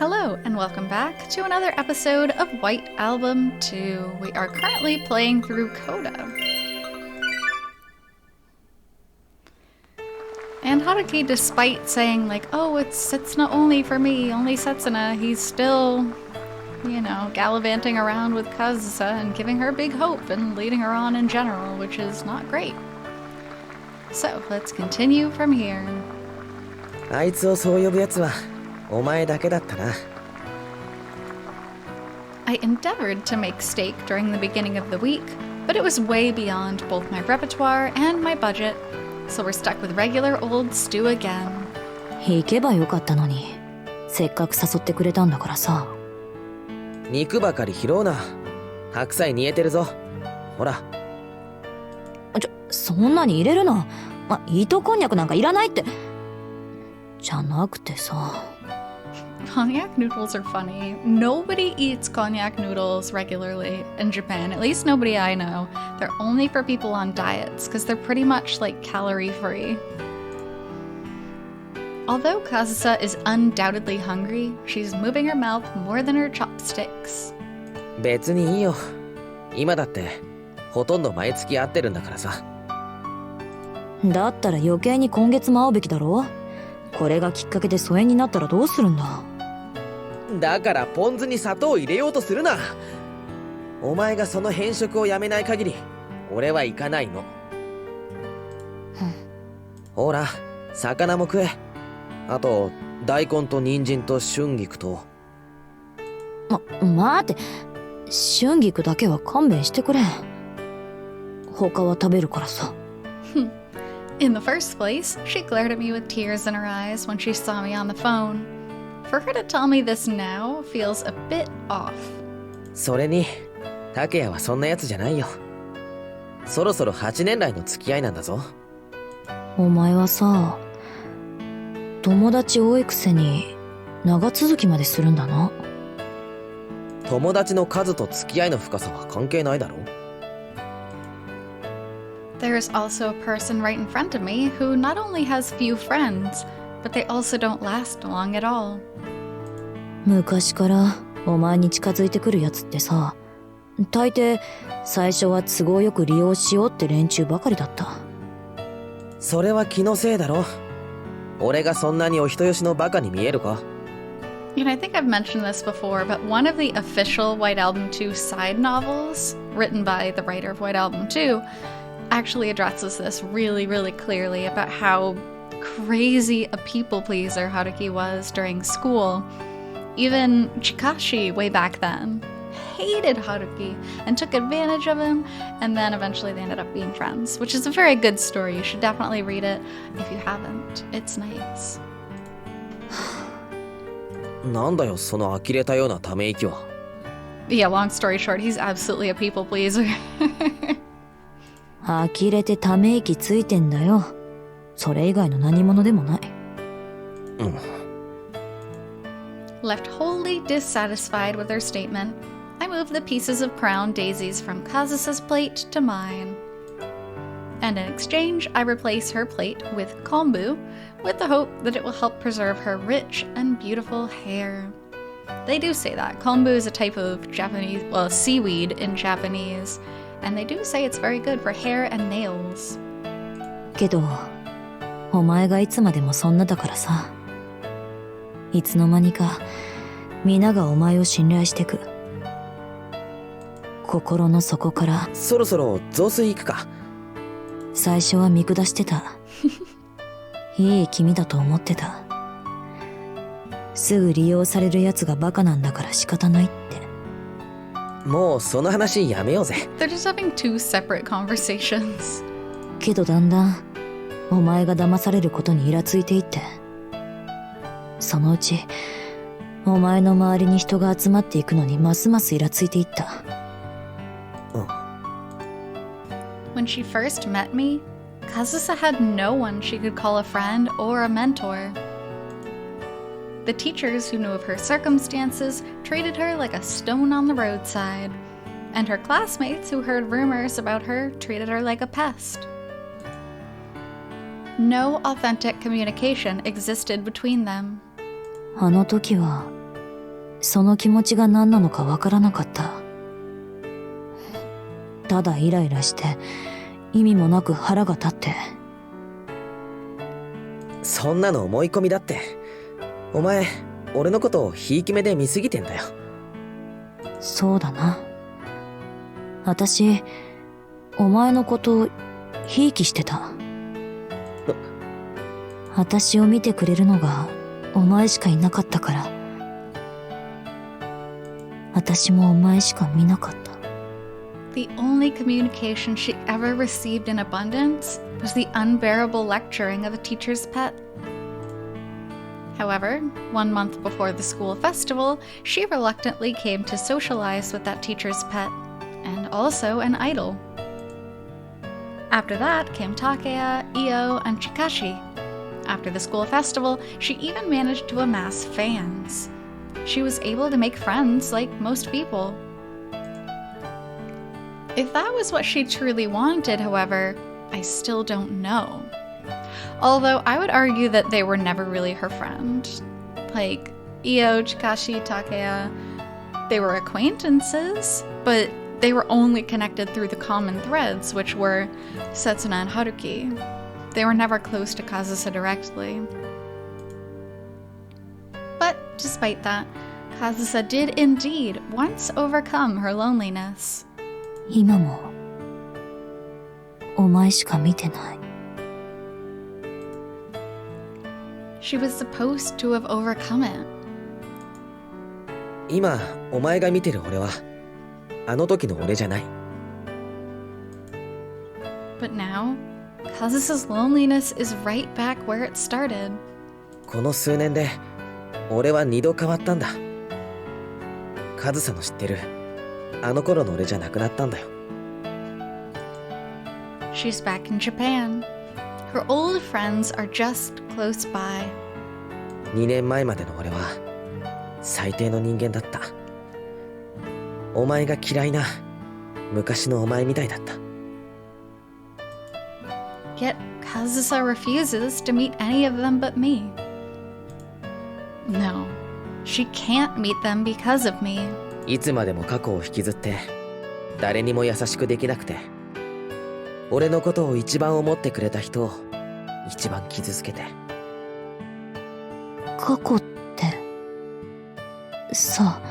Hello and welcome back to another episode of White Album 2. We are currently playing through CODA. And Haruki, despite saying like, oh, it's Setsuna only for me, only Setsuna, he's still, gallivanting around with Kazusa and giving her big hope and leading her on in general, which is not great. So, let's continue from here. あいつをそう呼ぶやつはお前だけだったな。I endeavored to make steak during the beginning of the week, but it was way beyond both my repertoire and my budget, so we're stuck with regular old stew again. 行けばよかったのに、せっかく誘ってくれたんだからさ。肉ばかり拾うな。白菜煮えてるぞ。ほら。そんなに入れるな。糸こんにゃくなんかいらないって。じゃなくてさ。Cognac noodles are funny. Nobody eats cognac noodles regularly in Japan, at least nobody I know. They're only for people on diets, because they're pretty much like calorie-free. Although Kazusa is undoubtedly hungry, she's moving her mouth more than her chopsticks. 別にいいよ。今だってほとんど毎月会ってるんだからさ。だったら余計に今月も会うべきだろ。これがきっかけで疎遠になったらどうするんだ。だからポン酢に砂糖を入れようとするな。お前がその変色をやめない限り俺は行かないの。ほら、魚も食え。あと大根と人参と春菊と。待って、春菊だけは勘弁してくれ。他は食べるからさ。In the first place, she glared at me with tears in her eyes when she saw me on the phone. For her to tell me this now feels a bit off. それに、竹谷はそんなやつじゃないよ。そろそろ8年来の付き合いなんだぞ。お前はさ、友達多いくせに長続きまでするんだな。友達の数と付き合いの深さは関係ないだろ。There is also a person right in front of me who not only has few friends, but they also don't last long at all. 昔からお前に近づいてくるやつってさ、大抵最初は都合よく利用しようって連中ばかりだった。それは気のせいだろ。俺がそんなにお人よしのバカに見えるか。I think I've mentioned this before, but one of the official White Album 2 side novels, written by the writer of White Album 2, actually addresses this really, really clearly about how crazy a people pleaser Haruki was during school. Even Chikashi, way back then, hated Haruki and took advantage of him, and then eventually they ended up being friends, which is a very good story. You should definitely read it if you haven't. It's nice. なんだよ、その呆れたようなため息は。Yeah, long story short, he's absolutely a people pleaser. 呆れてため息ついてんだよ。それ以外の何者でもない。Left wholly dissatisfied with her statement, I moved the pieces of crown daisies from Kazusa's plate to mine. And in exchange, I replace her plate with kombu, with the hope that it will help preserve her rich and beautiful hair. They do say that. Kombu is a type of Japanese, seaweed in Japanese, and they do say it's very good for hair and nails. けど、お前がいつまでもそんなだからさ。いつの間にか皆がお前を信頼してく。心の底から。そろそろ雑炊行くか。最初は見下してた。いい君だと思ってた。すぐ利用されるやつがバカなんだから仕方ないって。もうその話やめようぜ。They're just having two separate conversations. けどだんだんお前が騙されることにイラついていって。そのうちお前の周りに人が集まっていくのにますますイラついていった。When she first met me, Kazusa had no one she could call a friend or a mentor. The teachers who knew of her circumstances treated her like a stone on the roadside, and her classmates who heard rumors about her treated her like a pest. No authentic communication existed between them. あの時はその気持ちが何なのかわからなかった。ただイライラして意味もなく腹が立って。そんなの思い込みだって。お前俺のことをひいき目で見すぎてんだよ。そうだな。私お前のことひいきしてた。私を見てくれるのがお前しかいなかったから、私もお前しか見なかった。The only communication she ever received in abundance was the unbearable lecturing of a teacher's pet. However, 1 month before the school festival, she reluctantly came to socialize with that teacher's pet, and also an idol. After that came Takeya, Io, and Chikashi. After the school festival, she even managed to amass fans. She was able to make friends like most people. If that was what she truly wanted, however, I still don't know. Although I would argue that they were never really her friend. Like, Io, Chikashi, Takeya, they were acquaintances, but they were only connected through the common threads, which were Setsuna and Haruki. They were never close to Kazusa directly. But despite that, Kazusa did indeed once overcome her loneliness. 今もお前しか見てない。She was supposed to have overcome it. 今お前が見てる俺はあの時の俺じゃない。 But now, Kazusa's loneliness is right back where it started. この数年で俺は2度変わったんだ。カズサの知ってるあの頃の俺じゃなくなったんだよ。 She's back in Japan. Her old friends are just close by. 2年前までの俺は最低の人間だった。お前が嫌いな昔のお前みたいだった。 Yet Kazusa refuses to meet any of them but me. No, she can't meet them because of me. いつまでも過去を引きずって誰にも優しくできなくて、俺のことを一番思ってくれた人を一番傷つけて。過去ってさ、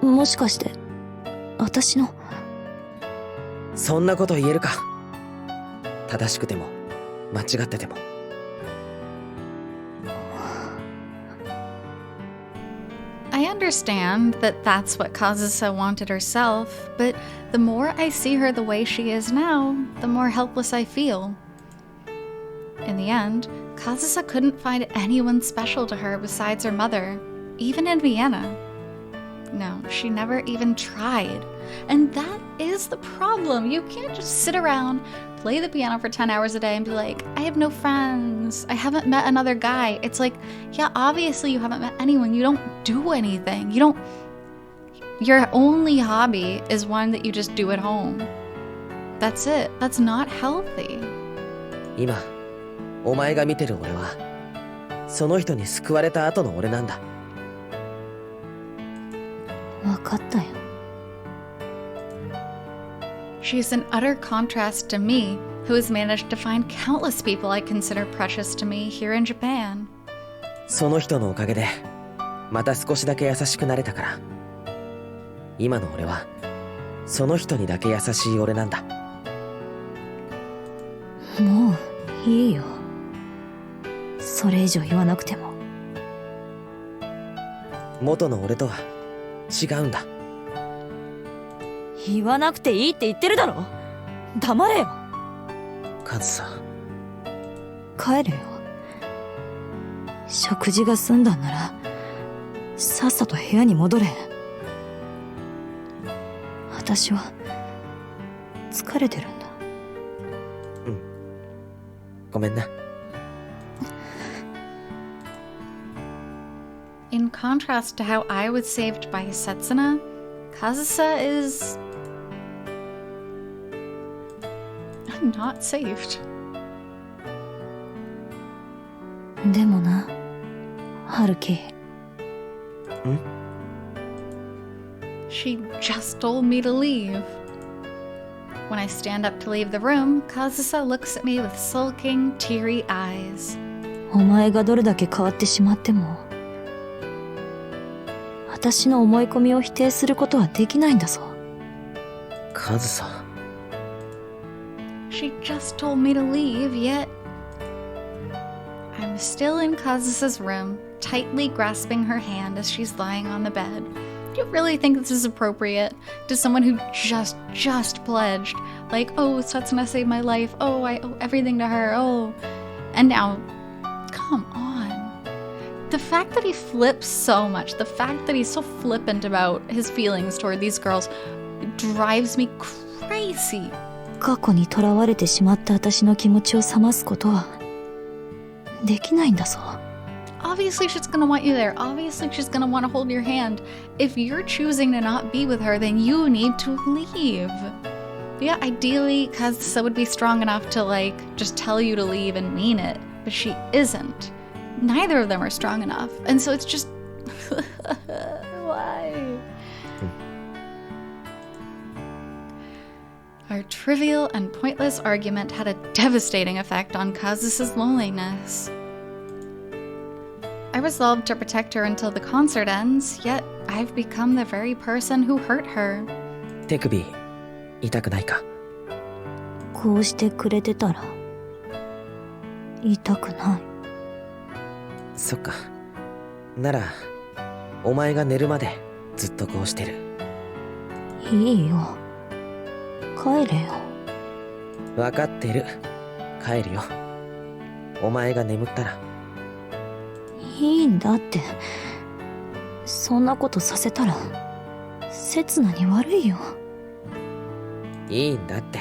もしかして私の。そんなこと言えるか。正しくても間違ってても。I understand that that's what Kazusa wanted herself, but the more I see her the way she is now, the more helpless I feel. In the end, Kazusa couldn't find anyone special to her besides her mother, even in Vienna. No, she never even tried. And that is the problem. You can't just sit around, play the piano for 10 hours a day and be like, I have no friends. I haven't met another guy. It's like, yeah, obviously you haven't met anyone. You don't do anything. Your only hobby is one that you just do at home. That's it. That's not healthy. 今、お前が見てる俺は、その人に救われた後の俺なんだ。わかったよ。She's an utter contrast to me, who has managed to find countless people I consider precious to me here in Japan. その人のおかげで、また少しだけ優しくなれたから。今の俺は、その人にだけ優しい俺なんだ。もういいよ。それ以上言わなくても。元の俺とは違うんだ。言わなくていいって言ってるだろ。黙れよ。カズさん。帰れよ。食事が済んだんならさっさと部屋に戻れ。私は疲れてるんだ。うん。ごめんな。In contrast to how I was saved by Setsuna, Kazusa is not saved. でもな、春樹。She just told me to leave. When I stand up to leave the room, Kazusa looks at me with sulking, teary eyes. お前がどれだけ変わってしまっても、私の思い込みを否定することはできないんだぞ。カズサ。She just told me to leave, yet I'm still in Kazusa's room, tightly grasping her hand as she's lying on the bed. Do you really think this is appropriate to someone who just pledged? Like, oh, Setsuna saved my life. Oh, I owe everything to her. Oh. And now, come on. The fact that he flips so much, the fact that he's so flippant about his feelings toward these girls drives me crazy. 過去にとらわれてしまった私の気持ちを冷ますことはできないんだぞ。Obviously she's gonna want you there. Obviously she's gonna want to hold your hand. If you're choosing to not be with her, then you need to leave. Yeah, ideally Kazusa would be strong enough to like just tell you to leave and mean it, but she isn't. Neither of them are strong enough. And so it's just why? Our trivial and pointless argument had a devastating effect on Kazusa's loneliness. I resolved to protect her until the concert ends, yet I've become the very person who hurt her. 手首痛くないか？こうしてくれてたら痛くない。そっか。ならお前が寝るまでずっとこうしてる。いいよ。帰れよ。わかってる。帰るよ。お前が眠ったら。いいんだって。そんなことさせたら刹那に悪いよ。いいんだって。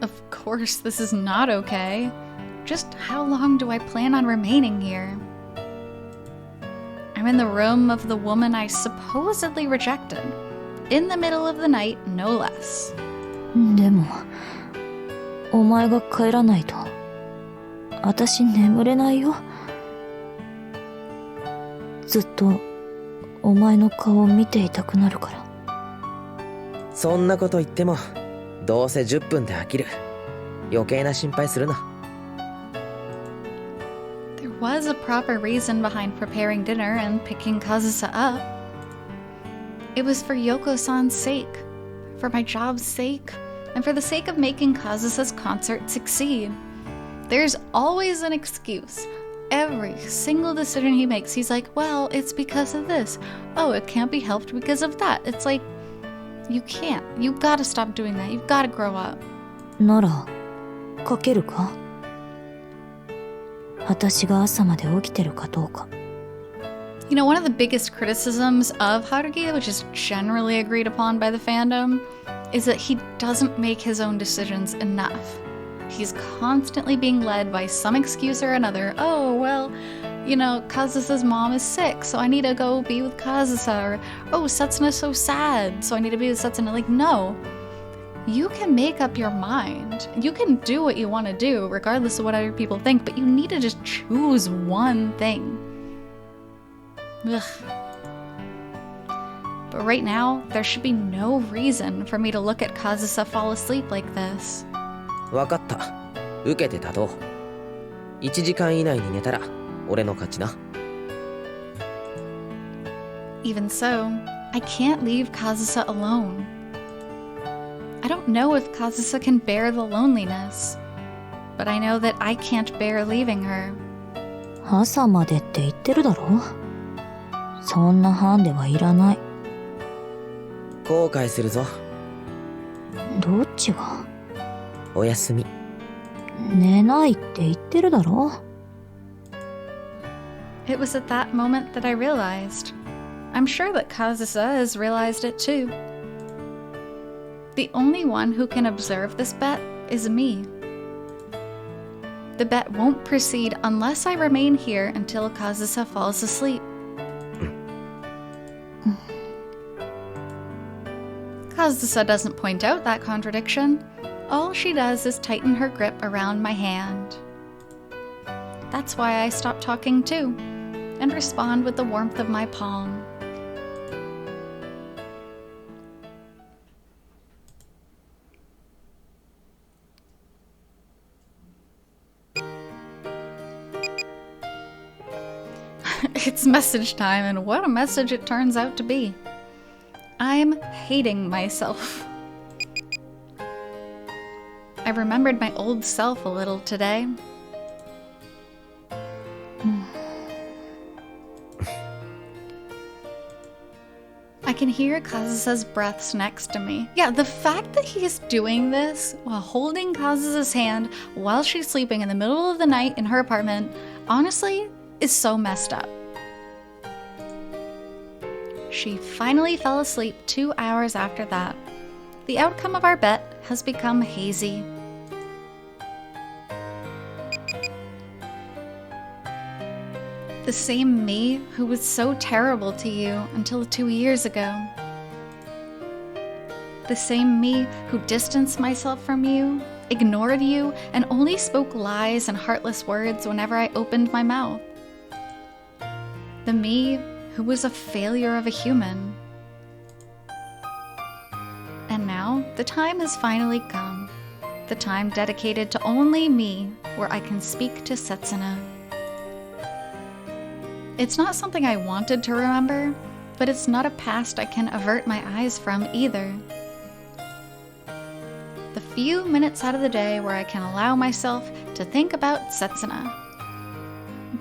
Of course this is not okay. Just how long do I plan on remaining here? I'm in the room of the woman I supposedly rejected. In the middle of the night, no less. でも、お前が帰らないと、私眠れないよ。ずっとお前の顔を見ていたくなるから。そんなこと言っても、どうせ10分で飽きる。余計な心配するな。There was a proper reason behind preparing dinner and picking Kazusa up. It was for Yoko-san's sake, for my job's sake, and for the sake of making Kazusa's concert succeed. There's always an excuse. Every single decision he makes, he's like, well, it's because of this. Oh, it can't be helped because of that. It's like, you can't. You gotta stop doing that. You've gotta grow up. なら、かけるか？私が朝まで起きてるかどうか。You know, one of the biggest criticisms of Haruki, which is generally agreed upon by the fandom, is that he doesn't make his own decisions enough. He's constantly being led by some excuse or another. Oh, well, you know, Kazusa's mom is sick, so I need to go be with Kazusa. Or, oh, Setsuna's so sad, so I need to be with Setsuna. Like, no. You can make up your mind. You can do what you want to do, regardless of what other people think, but you need to just choose one thing. Ugh. But right now, there should be no reason for me to look at Kazusa fall asleep like this. わかった。受けてたと。1時間以内に寝たら俺の勝ちな。Even so, I can't leave Kazusa alone. I don't know if Kazusa can bear the loneliness, but I know that I can't bear leaving her. 朝までって言ってるだろ？そんなハンデはいらない。後悔するぞ。どっちが？おやすみ。寝ないって言ってるだろ？ It was at that moment that I realized. I'm sure that Kazusa has realized it too. The only one who can observe this bet is me. The bet won't proceed unless I remain here until Kazusa falls asleep. Kazusa doesn't point out that contradiction. All she does is tighten her grip around my hand. That's why I stopped talking too. and respond with the warmth of my palm. It's message time, and what a message it turns out to be. I'm hating myself. I remembered my old self a little today. I can hear Kazusa's breaths next to me. Yeah, the fact that he is doing this while holding Kazusa's hand while she's sleeping in the middle of the night in her apartment, honestly, is so messed up. She finally fell asleep 2 hours after that. The outcome of our bet has become hazy. The same me who was so terrible to you until 2 years ago. The same me who distanced myself from you, ignored you, and only spoke lies and heartless words whenever I opened my mouth. The me who was a failure of a human. And now, the time has finally come. The time dedicated to only me, where I can speak to Setsuna. It's not something I wanted to remember, but it's not a past I can avert my eyes from either. The few minutes out of the day where I can allow myself to think about Setsuna.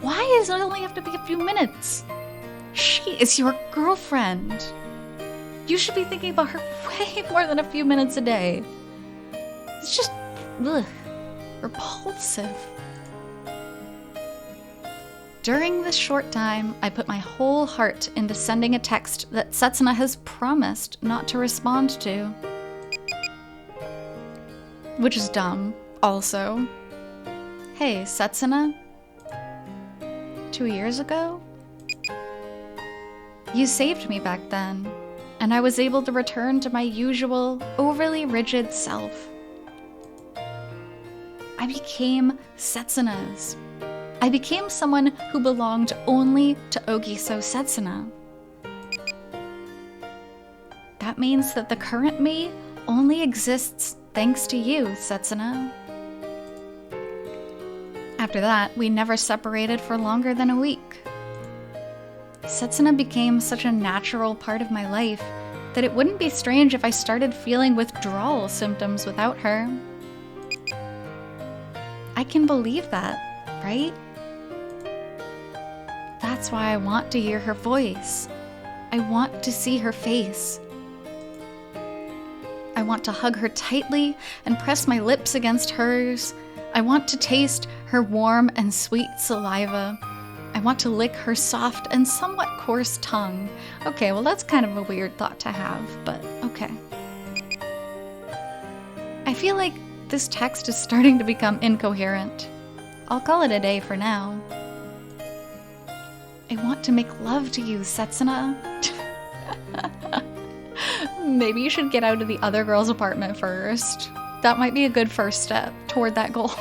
Why does it only have to be a few minutes? She is your girlfriend. You should be thinking about her way more than a few minutes a day. It's just, repulsive. During this short time, I put my whole heart into sending a text that Setsuna has promised not to respond to. Which is dumb, also. Hey, Setsuna? 2 years ago? You saved me back then, and I was able to return to my usual, overly rigid self. I became Setsuna's. I became someone who belonged only to Ogiso Setsuna. That means that the current me only exists thanks to you, Setsuna. After that, we never separated for longer than a week. Setsuna became such a natural part of my life that it wouldn't be strange if I started feeling withdrawal symptoms without her. I can believe that, right? That's why I want to hear her voice. I want to see her face. I want to hug her tightly and press my lips against hers. I want to taste her warm and sweet saliva. I want to lick her soft and somewhat coarse tongue. Okay, well that's kind of a weird thought to have, but okay. I feel like this text is starting to become incoherent. I'll call it a day for now. I want to make love to you, Setsuna. Maybe you should get out of the other girl's apartment first. That might be a good first step toward that goal.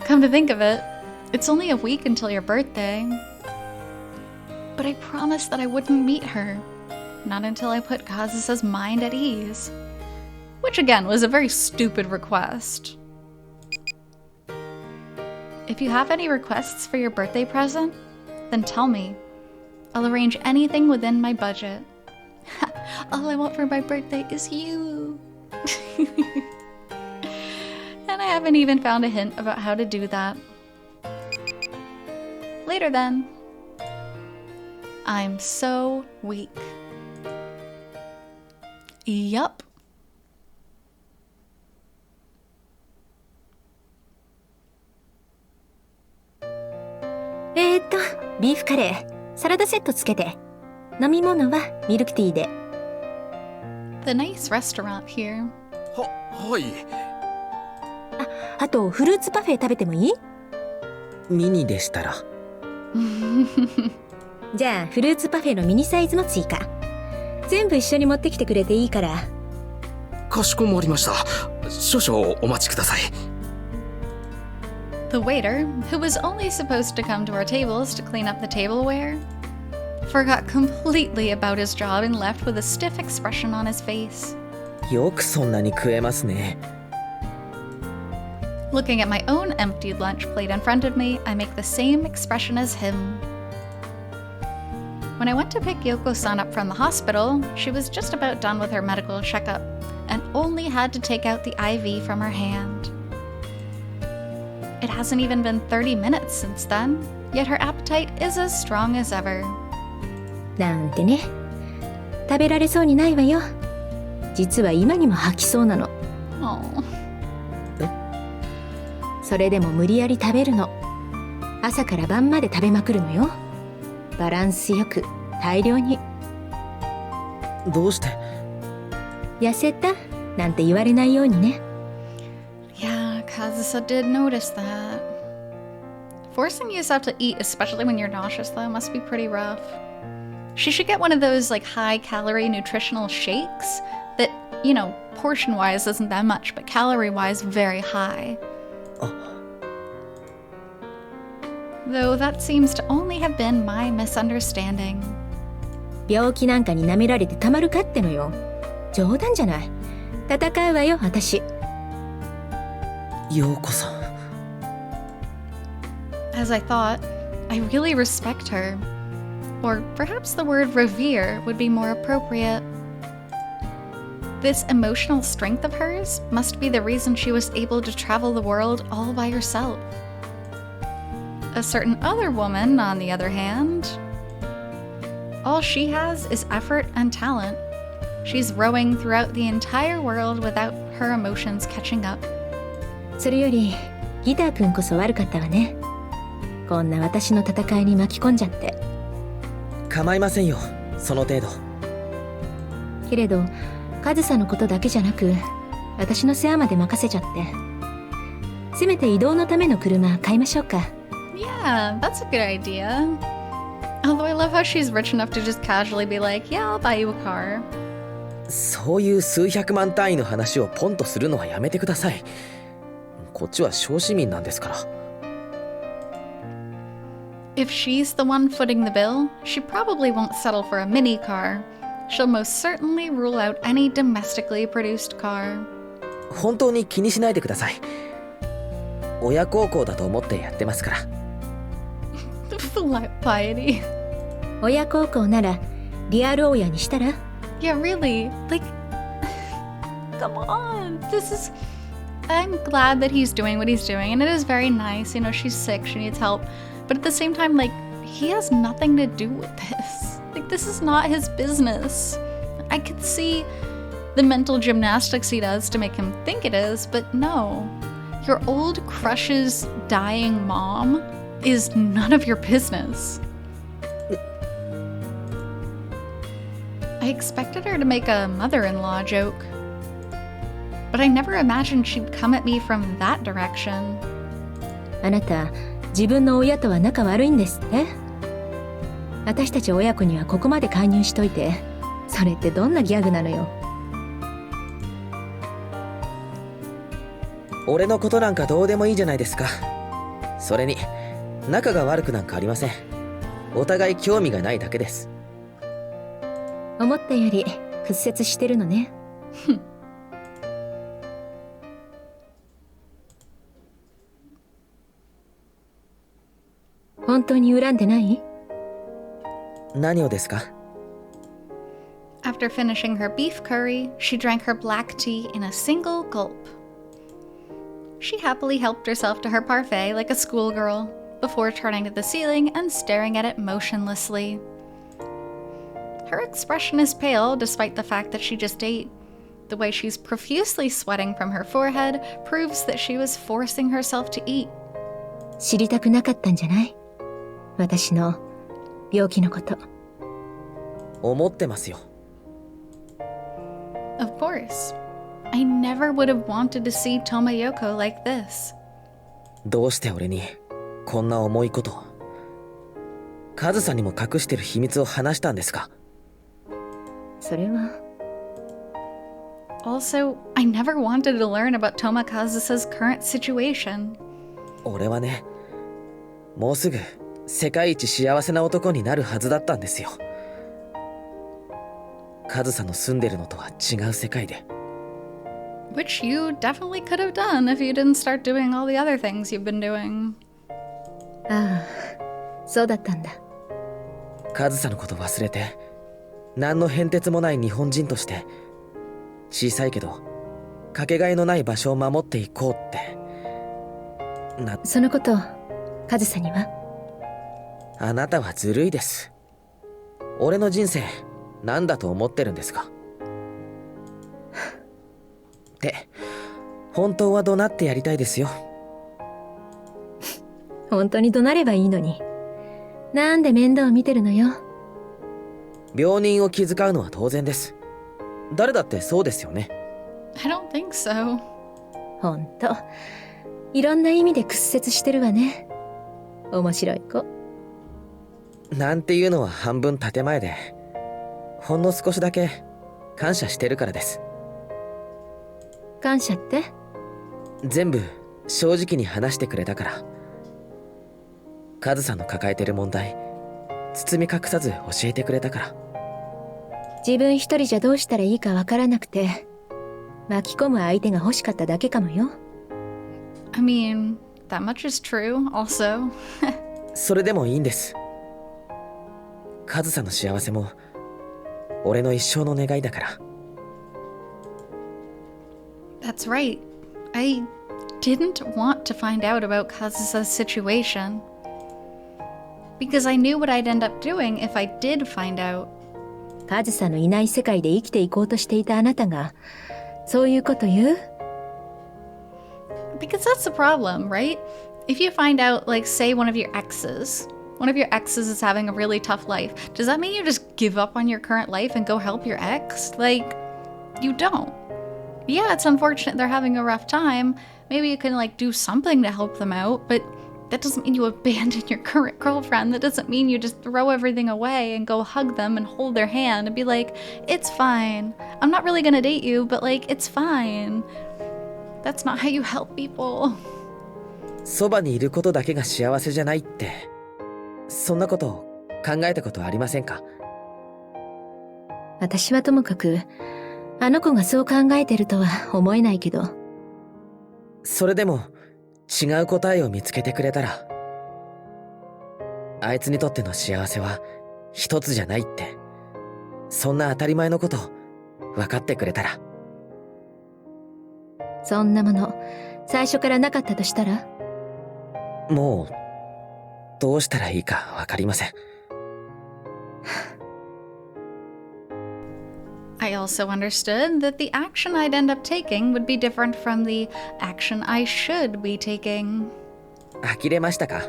Come to think of it, it's only a week until your birthday. But I promised that I wouldn't meet her. Not until I put Kazusa's mind at ease. Which again was a very stupid request. If you have any requests for your birthday present, then tell me. I'll arrange anything within my budget. All I want for my birthday is you. And I haven't even found a hint about how to do that. Later then. I'm so weak. Yup. ビーフカレー、サラダセットつけて。飲み物はミルクティーで。The nice restaurant here. はい。あとフルーツパフェ食べてもいい？ミニでしたら。じゃあフルーツパフェのミニサイズも追加。全部一緒に持ってきてくれていいから。かしこまりました。少々お待ちください。The waiter, who was only supposed to come to our tables to clean up the tableware, forgot completely about his job and left with a stiff expression on his face. よくそんなに食えますね。 Looking at my own emptied lunch plate in front of me, I make the same expression as him. When I went to pick Yoko-san up from the hospital, she was just about done with her medical checkup and only had to take out the IV from her hand. It hasn't even been 30 minutes since then, yet her appetite is as strong as ever. なんてね。食べられそうにないわよ。実は今にも吐きそうなの。Oh. それでも無理やり食べるの。朝から晩まで食べまくるのよ。バランスよく、大量に。どうして？痩せたなんて言われないようにね。Yeah, Kazusa did notice that. Forcing yourself to eat, especially when you're nauseous, though, must be pretty rough. She should get one of those, like, high-calorie nutritional shakes that, you know, portion-wise isn't that much, but calorie-wise very high. Though that seems to only have been my misunderstanding. 病気なんかに舐められてたまるかってのよ。冗談じゃない。戦うわよ、私。陽子さん。As I thought, I really respect her. Or perhaps the word revere would be more appropriate. This emotional strength of hers must be the reason she was able to travel the world all by herself. A certain other woman, on the other hand, all she has is effort and talent. She's rowing throughout the entire world without her emotions catching up. それより、ギターくんこそ悪かったわね。こんな私の戦いに巻き込んじゃって。構いませんよ、その程度。けれど、カズサのことだけじゃなく、私の世話まで任せちゃって。せめて移動のための車買いましょうか。Yeah, that's a good idea. Although I love how she's rich enough to just casually be like, yeah, I'll buy you a car. そういう数百万単位の話をポンとするのはやめてください。こっちは小市民なんですから。If she's the one footing the bill, she probably won't settle for a mini car. She'll most certainly rule out any domestically produced car. 本当に気にしないでください。親孝行だと思ってやってますから。Piety. 親孝行ならリアル親にしたら？ Yeah, really. Like, come on. I'm glad that he's doing what he's doing, and it is very nice. You know, she's sick, she needs help. But at the same time, like, he has nothing to do with this. Like, this is not his business. I could see the mental gymnastics he does to make him think it is, but no. Your old crush's dying mom is none of your business. I expected her to make a mother-in-law joke, but I never imagined she'd come at me from that direction. あなた、自分の親とは仲悪いんですって？私たち親子にはここまで介入しといて、それってどんなギャグなのよ。俺のことなんかどうでもいいじゃないですか。それに仲が悪くなんかありません。お互い興味がないだけです。思ったより屈折してるのね。本当に恨んでない？何をですか？ After finishing her beef curry, she drank her black tea in a single gulp. She happily helped herself to her parfait like a schoolgirl, before turning to the ceiling and staring at it motionlessly. Her expression is pale despite the fact that she just ate. The way she's profusely sweating from her forehead proves that she was forcing herself to eat. 知りたくなかったんじゃない？私の病気のこと。思ってますよ。Of course. I never would have wanted to see Touma Youko like this. どうして俺にこんな重いことを。カズさんにも隠してる秘密を話したんですか？それは。Also, I never wanted to learn about Touma Kazusa's current situation. 俺はね、もうすぐ世界一幸せな男になるはずだったんですよ。カズサの住んでるのとは違う世界で。Which you definitely could have done if you didn't start doing all the other things you've been doing. ああ、そうだったんだ。カズサのこと忘れて、何の変哲もない日本人として、小さいけどかけがえのない場所を守っていこうって。そのことカズサには？あなたはずるいです。俺の人生何だと思ってるんですか。って本当は怒鳴ってやりたいですよ。本当に怒鳴ればいいのに、なんで面倒を見てるのよ。病人を気遣うのは当然です。誰だってそうですよね。I don't think so. ほんと、いろんな意味で屈折してるわね。面白い子。なんていうのは半分建前で、ほんの少しだけ感謝してるからです。感謝って？全部正直に話してくれたから。カズさんの抱えてる問題、包み隠さず教えてくれたから。自分一人じゃどうしたらいいかわからなくて、巻き込む相手が欲しかっただけかもよ。I mean, that much is true, also. それでもいいんです。カズさんの幸せも俺の一生の願いだから。That's right. I didn't want to find out about Kazusa's situation. Because I knew what I'd end up doing if I did find out. カズサのいない世界で生きていこうとしていたあなたが、そういうこと言う？ Because that's the problem, right? If you find out, like, say one of your exes is having a really tough life, does that mean you just give up on your current life and go help your ex? Like, you don't. Yeah, it's unfortunate they're having a rough time. Maybe you can, like, do something to help them out, but that doesn't mean you abandon your current girlfriend. That doesn't mean you just throw everything away and go hug them and hold their hand and be like, it's fine. I'm not really gonna date you, but, like, it's fine. That's not how you help people. そばにいることだけが幸せじゃないって、そんなことを考えたことありませんか？私はともかく、あの子がそう考えてるとは思えないけど。それでも違う答えを見つけてくれたら、あいつにとっての幸せは一つじゃないって、そんな当たり前のこと分かってくれたら。そんなもの最初からなかったとしたら？もうどうしたらいいか分かりません。I also understood that the action I'd end up taking would be different from the action I should be taking. 呆れましたか？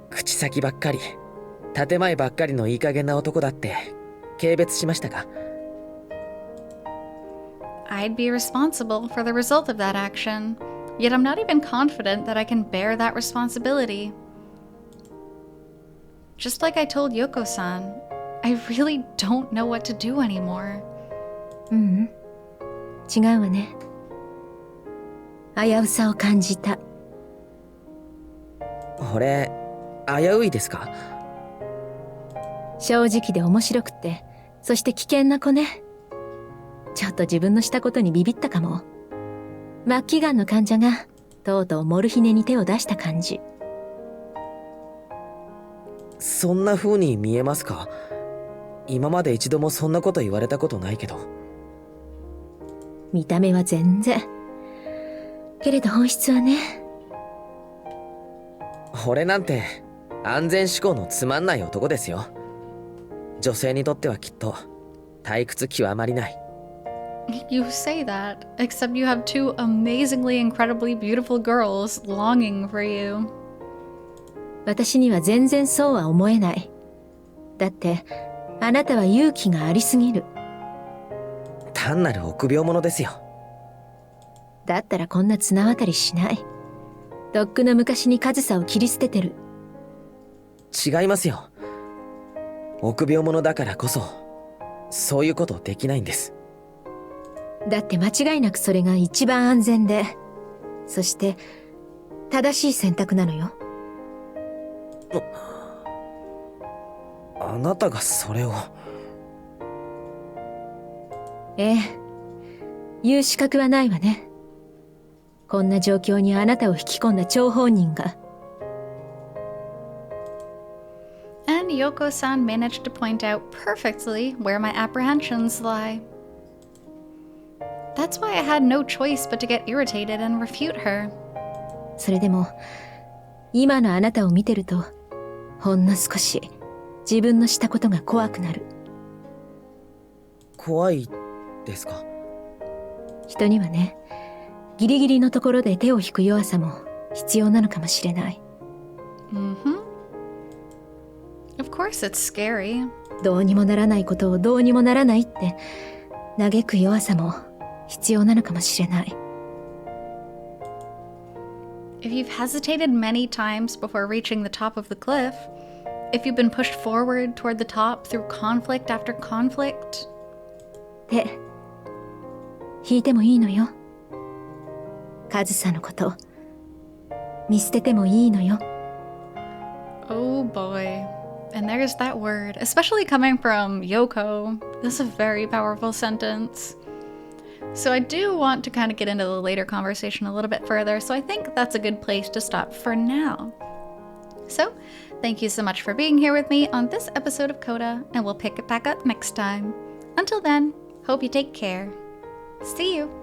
口先ばっかり、建前ばっかりのいい加減な男だって軽蔑しましたか？ I'd be responsible for the result of that action, yet I'm not even confident that I can bear that responsibility. Just like I told Yoko-san, I really don't know what to do anymore. ううん、違うわね。危うさを感じた。俺、危ういですか？正直で面白くて、そして危険な子ね。ちょっと自分のしたことにビビったかも。末期がんの患者がとうとうモルヒネに手を出した感じ。そんな風に見えますか？今まで一度もそんなこと言われたことないけど。見た目は全然。けれど本質はね。俺なんて安全志向のつまんない男ですよ。女性にとってはきっと退屈極まりない。You say that, except you have two amazingly, incredibly beautiful girls longing for you. 私には全然そうは思えない。だって、あなたは勇気がありすぎる。単なる臆病者ですよ。だったらこんな綱渡りしない。とっくの昔に上総を切り捨ててる。違いますよ。臆病者だからこそ、そういうことできないんです。だって間違いなくそれが一番安全で、そして正しい選択なのよ。あなたがそれを。ええ。言う資格はないわね。こんな状況にあなたを引き込んだ張本人が。And Yoko-san managed to point out perfectly where my apprehensions lie. That's why I had no choice but to get irritated and refute her. それでも、今のあなたを見てると、ほんの少し自分のしたことが怖くなる。怖いですか？人にはね、ギリギリのところで手を引く弱さも必要なのかもしれない。Of course it's scary. どうにもならないことをどうにもならないって嘆く弱さも必要なのかもしれない。If you've hesitated many times before reaching the top of the cliff, if you've been pushed forward toward the top through conflict after conflict. で、引いてもいいのよ。カズサのこと、見捨ててもいいのよ。Oh boy. And there's that word, especially coming from Yoko. This is a very powerful sentence. So I do want to kind of get into the later conversation a little bit further, so I think that's a good place to stop for now. So, thank you so much for being here with me on this episode of CODA, and we'll pick it back up next time. Until then, hope you take care. See you!